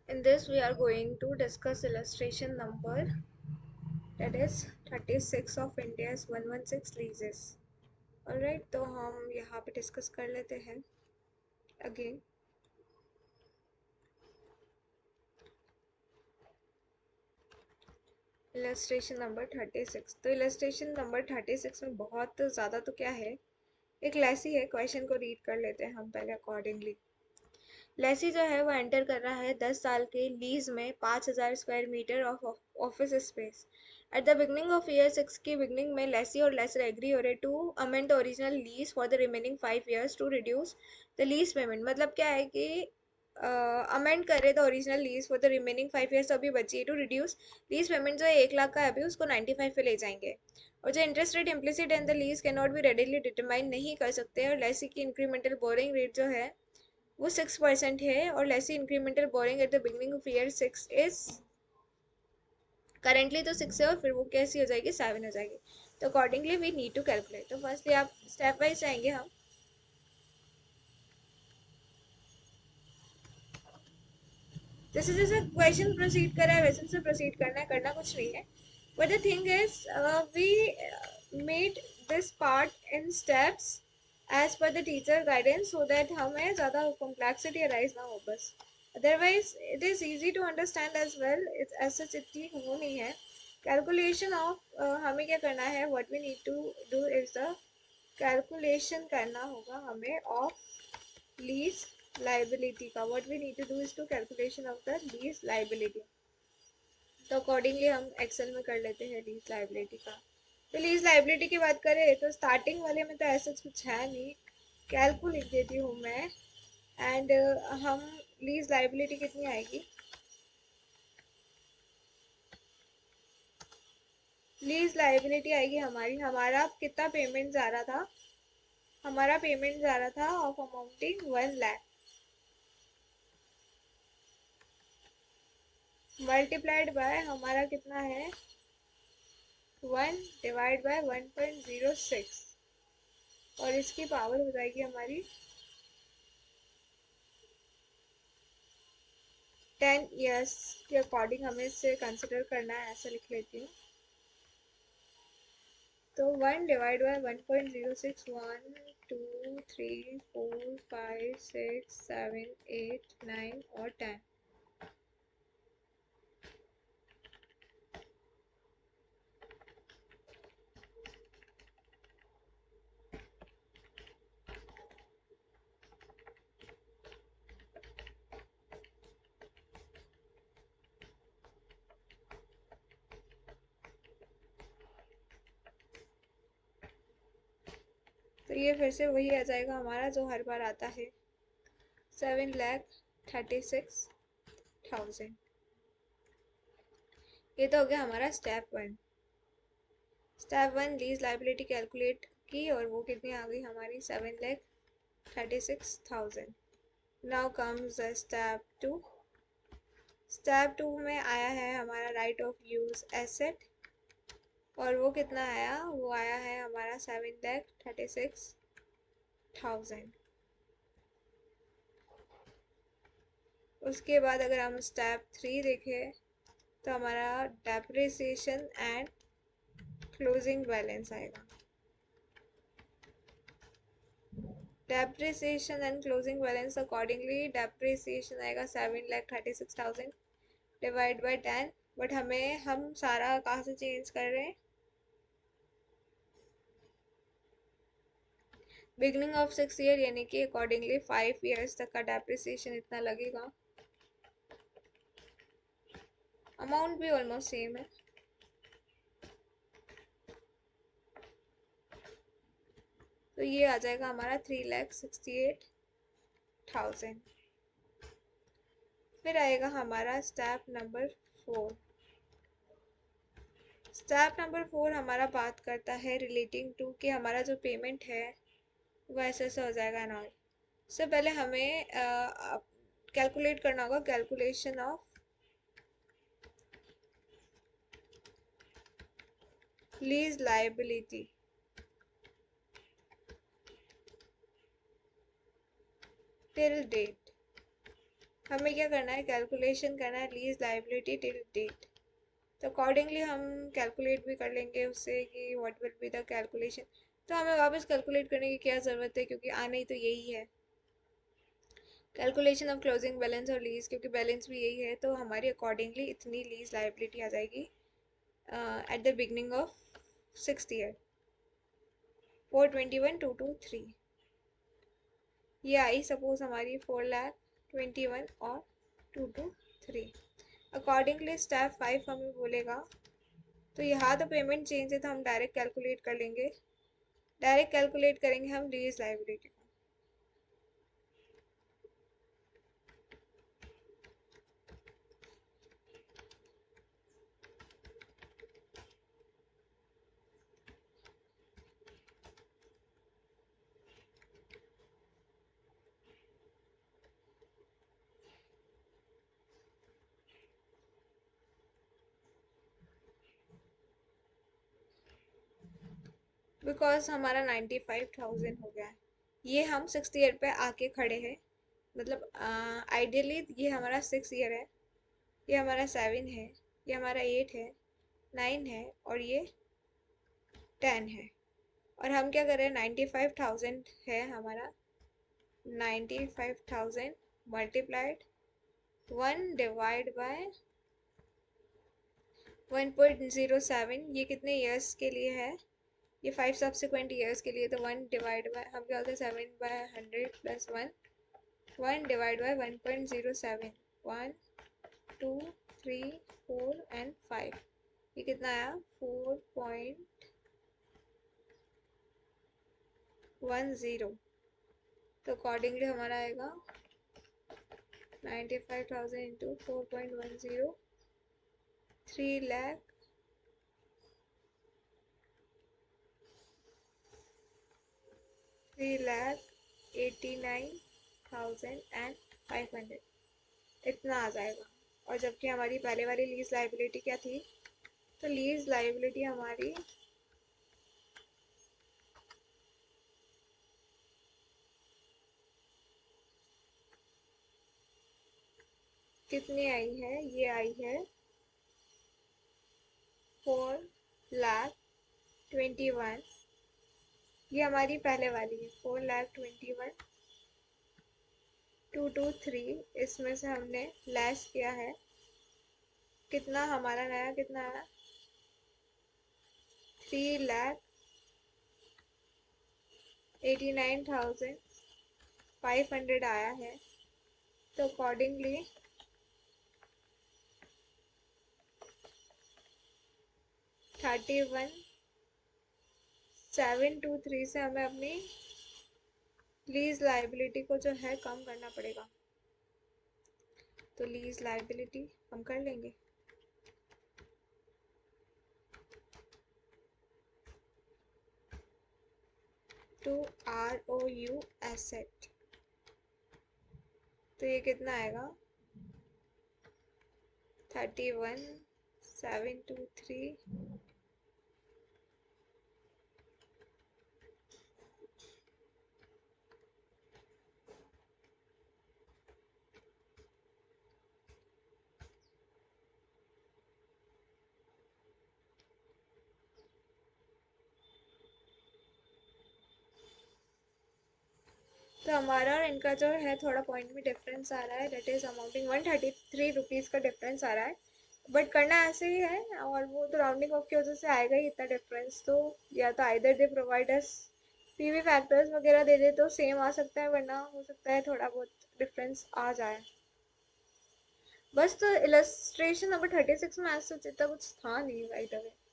In this we are going to discuss illustration number that is 36 of India's 116 leases. Alright, तो हम यहाँ पे discuss कर लेते हैं अगेन. Illustration number 36. तो इलस्ट्रेशन नंबर 36 में बहुत ज़्यादा तो क्या है, एक लेसी है. क्वेश्चन को रीड कर लेते हैं हम पहले अकॉर्डिंगली. लेसी जो है वो एंटर कर रहा है 10 साल के लीज में 5,000 square metre of office space. At the beginning of year 6 की बिगनिंग में लेसी और लेसर एग्री हो रहे to amend the original lease for the remaining 5 years to reduce the lease payment. मतलब क्या है कि अमेंड कर रहे the original lease for the remaining 5 years अभी बची है टू रिड्यूस लीज पेमेंट. जो है 1 लाख का है अभी, उसको 95 पे ले जाएंगे. और जो interest rate implicit in the lease can not be readily determine नहीं कर सकते. और लेसी की इंक्रीमेंटल बोरिंग रेट जो है वो 6% है. और lessee incremental borrowing at the beginning of year 6 is currently तो 6 है और फिर वो कैसी हो जाएगी 7 हो जाएगी. तो accordingly we need to calculate. तो फर्स्टली आप स्टेप वाइज जाएंगे हम. जैसे जैसे क्वेश्चन प्रोसीड कर रहा है वैसे से प्रोसीड करना है, करना कुछ नहीं है. But the thing is we made this part in steps as per the teacher guidance so that हमें ज़्यादा कॉम्प्लेक्सिटी अराइज ना हो बस. Otherwise it is easy to understand as well. It's ऐसा इतनी वो नहीं है. कैलकुलेशन ऑफ हमें क्या करना है, what we need to do is the calculation करना होगा हमें ऑफ लीज लाइबिलिटी का. What we need to do is to calculation of the lease liability. तो अकॉर्डिंगली हम एक्सेल में कर लेते हैं लीज लाइबिलिटी का. तो लीज लाइबिलिटी की बात करें तो स्टार्टिंग वाले में तो ऐसा कुछ है नहीं. कैलकु लिख देती हूँ मैं. एंड हम लीज लाइबिलिटी कितनी आएगी, लीज लाइबिलिटी आएगी हमारी, हमारा कितना पेमेंट जा रहा था, हमारा पेमेंट जा रहा था of amounting 1 lakh multiplied by हमारा कितना है 1 डिवाइड बाय 1.06. और इसकी पावर हो जाएगी हमारी 10 ईयर्स के अकॉर्डिंग हमें इसे कंसिडर करना है. ऐसा लिख लेती हूँ. तो 1 डिवाइड बाय 1.06, 1 2 3 4 5 6 7 8 9 और 10. तो ये फिर से वही आ जाएगा हमारा जो हर बार आता है, 7,36,000. ये तो हो गया हमारा step 1. Step 1 lease liability calculate की और वो कितनी आ गई हमारी 7,36,000. Now comes step 2. स्टेप 2 में आया है हमारा राइट ऑफ यूज एसेट और वो कितना आया, वो आया है हमारा 7,36,000. उसके बाद अगर हम स्टेप 3 देखें तो हमारा डेप्रिसिएशन एंड क्लोजिंग बैलेंस आएगा. Depreciation and closing balance accordingly depreciation आएगा 7,36,000 डिवाइड बाई 10. बट हम सारा कहाँ से चेंज कर रहे हैं, बिगनिंग ऑफ 6 ईयर यानी कि अकॉर्डिंगली 5 ईयर्स तक का डेप्रिसिएशन इतना लगेगा. अमाउंट भी ऑलमोस्ट सेम है. तो ये आ जाएगा हमारा 3,68,000. फिर आएगा हमारा स्टेप नंबर 4. स्टेप नंबर 4 हमारा बात करता है रिलेटिंग टू कि हमारा जो पेमेंट है वो ऐसे ऐसे हो जाएगा ना. उससे पहले हमें कैलकुलेट करना होगा calculation of lease liability. Till date हमें क्या करना है, कैलकुलेशन करना है लीज लाइबिलिटी टिल डेट। तो अकॉर्डिंगली हम कैलकुलेट भी कर लेंगे उससे कि what will be the calculation. तो हमें वापस कैलकुलेट करने की क्या ज़रूरत है, क्योंकि आना ही तो यही है, कैलकुलेशन ऑफ क्लोजिंग बैलेंस और लीज, क्योंकि बैलेंस भी यही है। तो हमारी अकॉर्डिंगली इतनी लीज लाइबिलिटी आ जाएगी eight the beginning of 6th year, 421,223। ये आई सपोज हमारी 4,21,000 और 223। अकॉर्डिंगली स्टेप 5 हमें बोलेगा, तो यहाँ तो पेमेंट चेंज है तो हम डायरेक्ट कैलकुलेट कर लेंगे, डायरेक्ट कैलकुलेट करेंगे हम लीज लाइबिलिटी को। बिकॉज हमारा 95,000 हो गया है, ये हम 6th ईयर पे आके खड़े हैं। मतलब आइडियली ये हमारा 6th ईयर है, ये हमारा 7 है, ये हमारा 8 है, 9 है और ये 10 है। और हम क्या कर रहे हैं, 95,000 है हमारा, 95,000 मल्टीप्लाइड 1/1.07, ये कितने ईयर्स के लिए है, ये 5 सब्सिक्वेंट ईयर्स के लिए। तो 1/, हम क्या होते हैं 7/100 प्लस 1, 1/1.07, 1, 2, 3, 4 एंड 5, ये कितना आया 4.10। तो अकॉर्डिंगली हमारा आएगा 95,000 इंटू 4.10, 3,89,500, इतना आ जाएगा। और जबकि हमारी पहले वाली लीज लाइबिलिटी क्या थी, तो लीज लाइबिलिटी हमारी कितनी आई है, ये आई है 4,21,000, ये हमारी पहले वाली है 4,21,223। इसमें से हमने लेस किया है, कितना हमारा नया कितना है 3,89,500 आया है। तो अकॉर्डिंगली 31,723 से हमें अपनी लीज लाइबिलिटी को जो है कम करना पड़ेगा। तो लीज लाइबिलिटी हम कर लेंगे, टू ROU एसेट। तो ये कितना आएगा 31,723 तो हमारा और इनका जो है थोड़ा पॉइंट में डिफरेंस आ रहा है, डेट इज अमाउंटिंग 133 रुपीज़ का डिफरेंस आ रहा है। बट करना ऐसे ही है, और वो तो राउंडिंग ऑफ की वजह से आएगा ही इतना डिफरेंस। तो या तो either they provide us PV factors वगैरह दे दे तो सेम आ सकता है, वरना हो सकता है थोड़ा बहुत डिफरेंस आ जाए। बस तो इलस्ट्रेशन नंबर 36 में ऐसा इतना कुछ था नहीं बाय द वे।